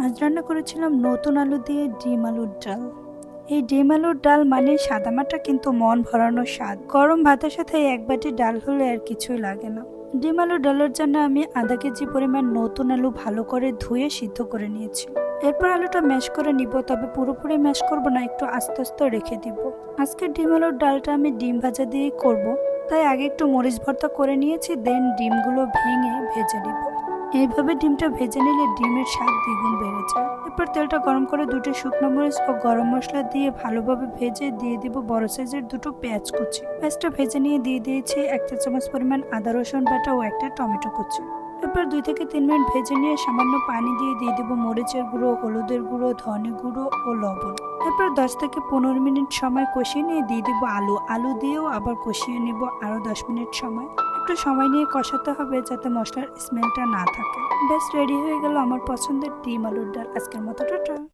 আজ রান্না করেছিলাম নতুন আলু দিয়ে ডিম আলুর ডাল। এই ডিম আলুর ডাল মানে সাদামাটা কিন্তু মন ভরানো স্বাদ। গরম ভাতের সাথে এক বাটি ডাল হলে আর কিছুই লাগে না। ডিম আলুর ডালের জন্য আমি আধা কেজি পরিমাণ নতুন আলু ভালো করে ধুয়ে সিদ্ধ করে নিয়েছি। এরপর আলুটা ম্যাশ করে নিব, তবে পুরোপুরি ম্যাশ করব না, একটু আস্তে আস্তে রেখে দিব। আজকে ডিম আলুর ডালটা আমি ডিম ভাজা দিয়েই করব, তাই আগে একটু মরিচ ভর্তা করে নিয়েছি, দেন ডিমগুলো ভেঙে ভেজে নিব। এইভাবে ডিমটা ভেজে নিলে ডিমের স্বাদ দ্বিগুণ বেড়ে যায়। এরপর তেলটা গরম করে দুটো শুকনো মরিচ ও গরম মশলা দিয়ে ভালোভাবে ভেজে দিয়ে দিব বড় সাইজের দুটো পেঁয়াজ কুচি। পেঁয়াজটা ভেজে নিয়ে দিয়ে দিয়েছি 1 চা চামচ পরিমাণ আদা রসুন বাটা ও একটা টমেটো কুচি। এরপর 2 থেকে 3 মিনিট ভেজে নিয়ে সামান্য পানি দিয়ে দিব মরিচের গুঁড়ো, হলুদের গুঁড়ো, ধনে গুঁড়ো ও লবণ। এরপর 10 থেকে 15 মিনিট সময় কষিয়ে নিয়ে দিয়ে দিব আলু দিয়েও আবার কষিয়ে নিব আরো 10 মিনিট সময়। একটু সময় নিয়ে কষাতে হবে যাতে মশলার স্মেলটা না থাকে। বেশ রেডি হয়ে গেল আমার পছন্দের ডিম আলুর ডাল। আজকের মতো টাটা।